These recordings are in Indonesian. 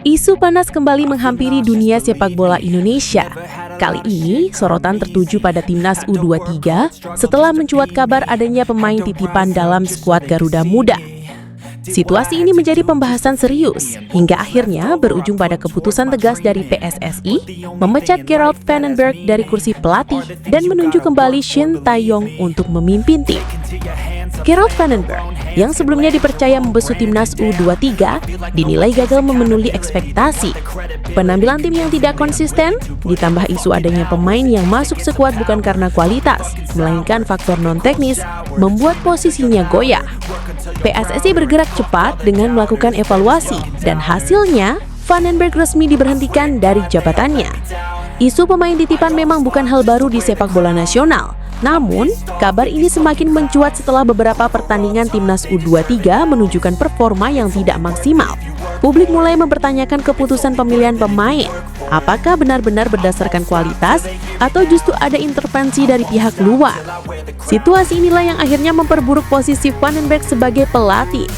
Isu panas kembali menghampiri dunia sepak bola Indonesia. Kali ini, sorotan tertuju pada Timnas U23 setelah mencuat kabar adanya pemain titipan dalam skuad Garuda Muda. Situasi ini menjadi pembahasan serius, hingga akhirnya berujung pada keputusan tegas dari PSSI memecat Gerald Vandenberg dari kursi pelatih dan menunjuk kembali Shin Tae-yong untuk memimpin tim. Gerald Vandenberg, yang sebelumnya dipercaya membesut Timnas U23, dinilai gagal memenuhi ekspektasi. Penampilan tim yang tidak konsisten, ditambah isu adanya pemain yang masuk skuad bukan karena kualitas, melainkan faktor non-teknis, membuat posisinya goyah. PSSI bergerak cepat dengan melakukan evaluasi, dan hasilnya, Vandenberg resmi diberhentikan dari jabatannya. Isu pemain titipan memang bukan hal baru di sepak bola nasional. Namun, kabar ini semakin mencuat setelah beberapa pertandingan Timnas U23 menunjukkan performa yang tidak maksimal. Publik mulai mempertanyakan keputusan pemilihan pemain. Apakah benar-benar berdasarkan kualitas atau justru ada intervensi dari pihak luar? Situasi inilah yang akhirnya memperburuk posisi Vandenberg sebagai pelatih.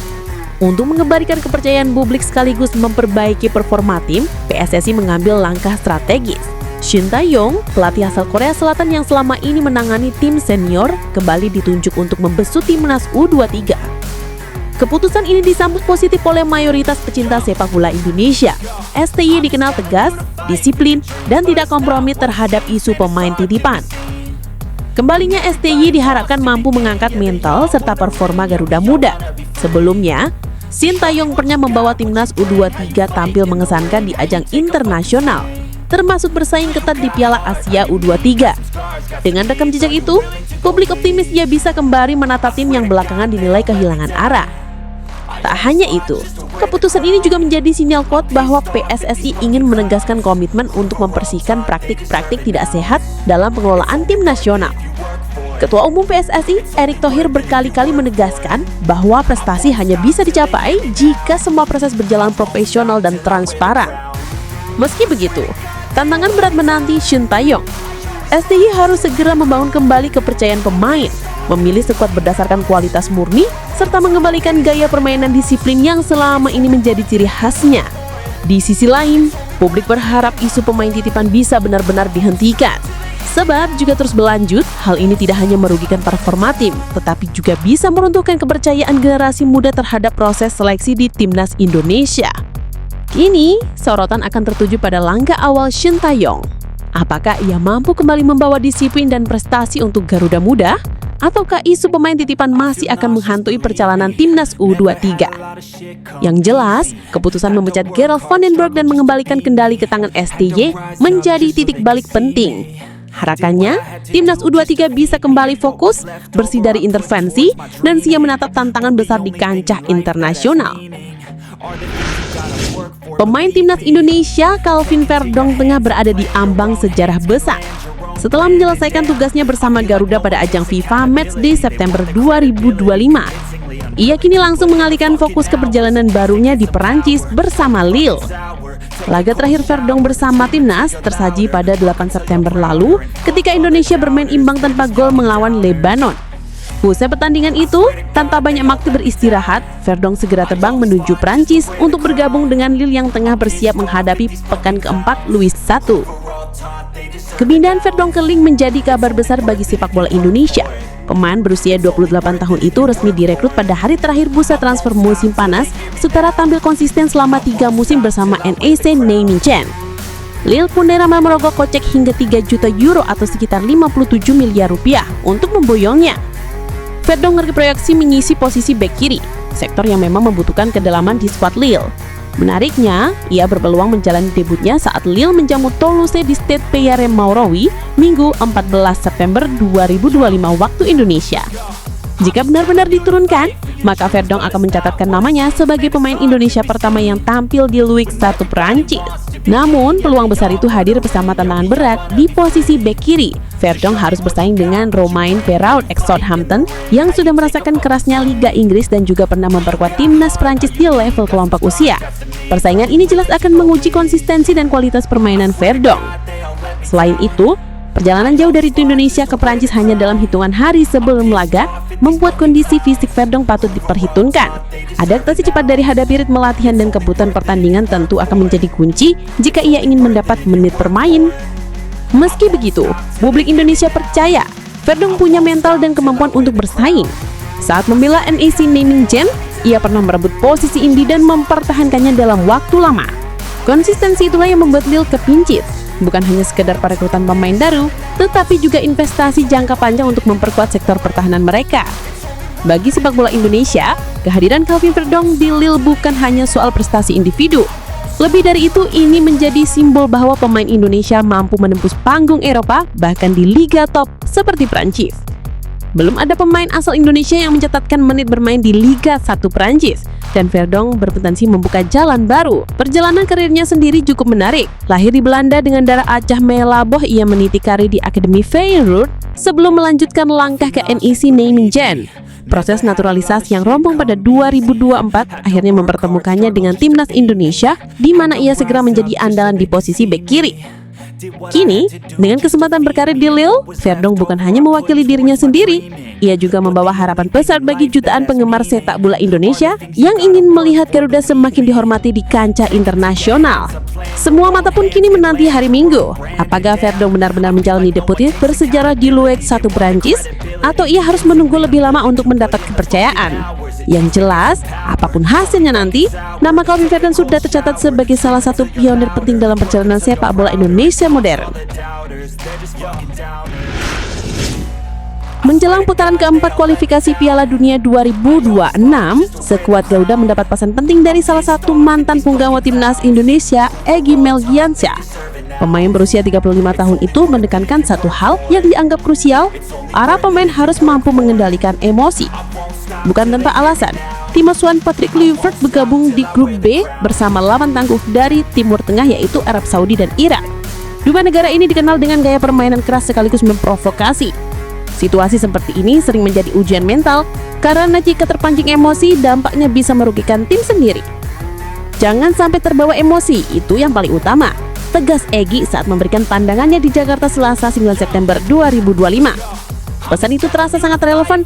Untuk mengembalikan kepercayaan publik sekaligus memperbaiki performa tim, PSSI mengambil langkah strategis. Shin Tae-yong, pelatih asal Korea Selatan yang selama ini menangani tim senior, kembali ditunjuk untuk membesut Timnas U23. Keputusan ini disambut positif oleh mayoritas pecinta sepak bola Indonesia. STY dikenal tegas, disiplin, dan tidak kompromi terhadap isu pemain titipan. Kembalinya STY diharapkan mampu mengangkat mental serta performa Garuda Muda. Sebelumnya, Shin Tae-yong pernah membawa Timnas U23 tampil mengesankan di ajang internasional, termasuk bersaing ketat di Piala Asia U23. Dengan rekam jejak itu, publik optimis ia bisa kembali menata tim yang belakangan dinilai kehilangan arah. Tak hanya itu, keputusan ini juga menjadi sinyal kuat bahwa PSSI ingin menegaskan komitmen untuk membersihkan praktik-praktik tidak sehat dalam pengelolaan tim nasional. Ketua Umum PSSI, Erick Thohir berkali-kali menegaskan bahwa prestasi hanya bisa dicapai jika semua proses berjalan profesional dan transparan. Meski begitu, tantangan berat menanti Shin Tae-yong. STY harus segera membangun kembali kepercayaan pemain, memilih skuad berdasarkan kualitas murni, serta mengembalikan gaya permainan disiplin yang selama ini menjadi ciri khasnya. Di sisi lain, publik berharap isu pemain titipan bisa benar-benar dihentikan. Sebab jika terus berlanjut, hal ini tidak hanya merugikan performa tim, tetapi juga bisa meruntuhkan kepercayaan generasi muda terhadap proses seleksi di Timnas Indonesia. Kini, sorotan akan tertuju pada langkah awal Shin Tae-yong. Apakah ia mampu kembali membawa disiplin dan prestasi untuk Garuda Muda? Ataukah isu pemain titipan masih akan menghantui perjalanan Timnas U23? Yang jelas, keputusan memecat Gerald Vandenberg dan mengembalikan kendali ke tangan STY menjadi titik balik penting. Harapannya, Timnas U23 bisa kembali fokus, bersih dari intervensi, dan siap menatap tantangan besar di kancah internasional. Pemain Timnas Indonesia, Calvin Verdong, tengah berada di ambang sejarah besar. Setelah menyelesaikan tugasnya bersama Garuda pada ajang FIFA Matchday September 2025, ia kini langsung mengalihkan fokus ke perjalanan barunya di Perancis bersama Lille. Laga terakhir Verdong bersama Timnas tersaji pada 8 September lalu ketika Indonesia bermain imbang tanpa gol melawan Lebanon. Usai pertandingan itu, tanpa banyak waktu beristirahat, Verdong segera terbang menuju Prancis untuk bergabung dengan Lille yang tengah bersiap menghadapi pekan keempat Ligue 1. Kepindahan Verdong ke Lille menjadi kabar besar bagi sepak bola Indonesia. Pemain berusia 28 tahun itu resmi direkrut pada hari terakhir bursa transfer musim panas setelah tampil konsisten selama 3 musim bersama NEC Nijmegen. Lille pun ramai merogoh kocek hingga 3 juta euro atau sekitar 57 miliar rupiah untuk memboyongnya. Verdong berproyeksi mengisi posisi bek kiri, sektor yang memang membutuhkan kedalaman di skuad Lille. Menariknya, ia berpeluang menjalani debutnya saat Lille menjamu Toulouse di Stade Pierre-Mauroy Minggu 14 September 2025 waktu Indonesia. Jika benar-benar diturunkan, maka Verdong akan mencatatkan namanya sebagai pemain Indonesia pertama yang tampil di Ligue 1 Prancis. Namun, peluang besar itu hadir bersama tantangan berat di posisi bek kiri. Verdong harus bersaing dengan Romain Perraud ex Southampton yang sudah merasakan kerasnya Liga Inggris dan juga pernah memperkuat Timnas Prancis di level kelompok usia. Persaingan ini jelas akan menguji konsistensi dan kualitas permainan Verdong. Selain itu, Perjalanan jauh dari Indonesia ke Prancis hanya dalam hitungan hari sebelum laga membuat kondisi fisik Verdong patut diperhitungkan. Adaptasi cepat dari hadapi ritme latihan dan kebutuhan pertandingan tentu akan menjadi kunci jika ia ingin mendapat menit bermain. Meski begitu, publik Indonesia percaya Verdong punya mental dan kemampuan untuk bersaing. Saat membela NEC Naming Gen, ia pernah merebut posisi inti dan mempertahankannya dalam waktu lama. Konsistensi itulah yang membuat Lille kepincut. Bukan hanya sekedar perekrutan pemain baru, tetapi juga investasi jangka panjang untuk memperkuat sektor pertahanan mereka. Bagi sepak bola Indonesia, kehadiran Calvin Verdong di Lille bukan hanya soal prestasi individu. Lebih dari itu, ini menjadi simbol bahwa pemain Indonesia mampu menembus panggung Eropa, bahkan di liga top seperti Prancis. Belum ada pemain asal Indonesia yang mencatatkan menit bermain di Liga 1 Prancis, dan Verdong berpotensi membuka jalan baru. Perjalanan karirnya sendiri cukup menarik. Lahir di Belanda dengan darah Aceh Melaboh, ia meniti karir di Akademi Feyenoord sebelum melanjutkan langkah ke NEC Naming Gen. Proses naturalisasi yang rompong pada 2024 akhirnya mempertemukannya dengan timnas Indonesia, di mana ia segera menjadi andalan di posisi bek kiri. Kini, dengan kesempatan berkarir di Lille, Verdong bukan hanya mewakili dirinya sendiri, ia juga membawa harapan besar bagi jutaan penggemar sepak bola Indonesia yang ingin melihat Garuda semakin dihormati di kancah internasional. Semua mata pun kini menanti hari Minggu. Apakah Verdong benar-benar menjalani debutnya bersejarah di Ligue 1 Prancis, atau ia harus menunggu lebih lama untuk mendapat kepercayaan? Yang jelas, apapun hasilnya nanti, nama Calvin Verdong sudah tercatat sebagai salah satu pionir penting dalam perjalanan sepak bola Indonesia modern. Menjelang putaran keempat kualifikasi Piala Dunia 2026, skuad Garuda mendapat pesan penting dari salah satu mantan punggawa timnas Indonesia, Egy Melgiansyah. Pemain berusia 35 tahun itu menekankan satu hal yang dianggap krusial, para pemain harus mampu mengendalikan emosi. Bukan tanpa alasan, tim asuhan Patrick Kluivert bergabung di grup B bersama lawan tangguh dari Timur Tengah yaitu Arab Saudi dan Irak. Dua negara ini dikenal dengan gaya permainan keras sekaligus memprovokasi. Situasi seperti ini sering menjadi ujian mental karena jika terpancing emosi dampaknya bisa merugikan tim sendiri. Jangan sampai terbawa emosi, itu yang paling utama, tegas Egy saat memberikan pandangannya di Jakarta Selasa 9 September 2025. Pesan itu terasa sangat relevan.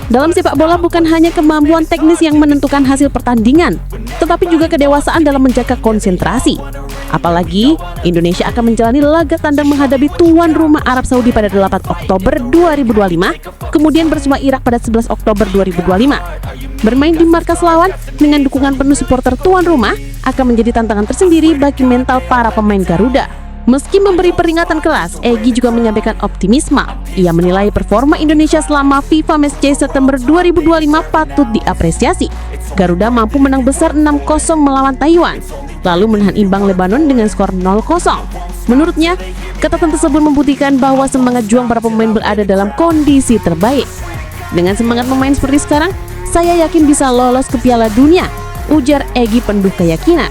Dalam sepak bola bukan hanya kemampuan teknis yang menentukan hasil pertandingan, tetapi juga kedewasaan dalam menjaga konsentrasi. Apalagi Indonesia akan menjalani laga tandang menghadapi tuan rumah Arab Saudi pada 8 Oktober 2025, kemudian bersama Irak pada 11 Oktober 2025. Bermain di markas lawan dengan dukungan penuh supporter tuan rumah akan menjadi tantangan tersendiri bagi mental para pemain Garuda. Meski memberi peringatan keras, Egy juga menyampaikan optimisme. Ia menilai performa Indonesia selama FIFA Matchday September 2025 patut diapresiasi. Garuda mampu menang besar 6-0 melawan Taiwan, lalu menahan imbang Lebanon dengan skor 0-0. Menurutnya, catatan tersebut membuktikan bahwa semangat juang para pemain berada dalam kondisi terbaik. Dengan semangat pemain seperti sekarang, saya yakin bisa lolos ke Piala Dunia, ujar Egy penuh keyakinan.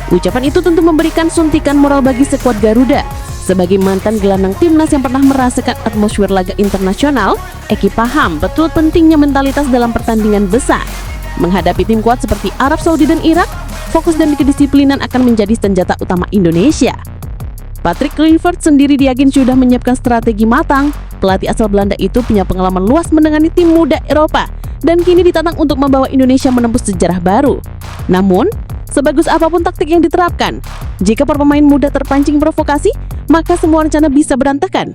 Ucapan itu tentu memberikan suntikan moral bagi skuad Garuda. Sebagai mantan gelandang timnas yang pernah merasakan atmosfer laga internasional, Egy paham betul pentingnya mentalitas dalam pertandingan besar. Menghadapi tim kuat seperti Arab Saudi dan Irak, fokus dan kedisiplinan akan menjadi senjata utama Indonesia. Patrick Kluivert sendiri diyakin sudah menyiapkan strategi matang. Pelatih asal Belanda itu punya pengalaman luas menangani tim muda Eropa dan kini ditantang untuk membawa Indonesia menembus sejarah baru. Namun, sebagus apapun taktik yang diterapkan, jika para pemain muda terpancing provokasi, maka semua rencana bisa berantakan.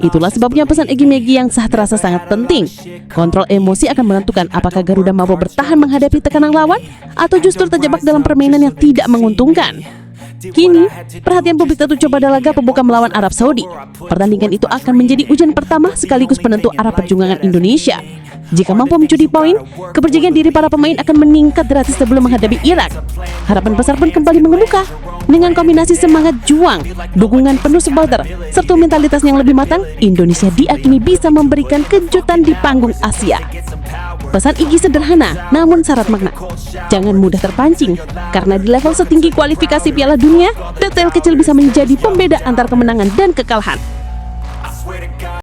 Itulah sebabnya pesan Egy Megi yang terasa sangat penting. Kontrol emosi akan menentukan apakah Garuda mampu bertahan menghadapi tekanan lawan atau justru terjebak dalam permainan yang tidak menguntungkan. Kini, perhatian publik tertuju pada laga pembuka melawan Arab Saudi. Pertandingan itu akan menjadi ujian pertama sekaligus penentu arah perjuangan Indonesia. Jika mampu mencuri poin, kepercayaan diri para pemain akan meningkat drastis sebelum menghadapi Irak. Harapan besar pun kembali mengemuka. Dengan kombinasi semangat juang, dukungan penuh supporter, serta mentalitas yang lebih matang, Indonesia diakini bisa memberikan kejutan di panggung Asia. Pesan Egy sederhana, namun syarat makna. Jangan mudah terpancing, karena di level setinggi kualifikasi Piala Dunia, detail kecil bisa menjadi pembeda antar kemenangan dan kekalahan.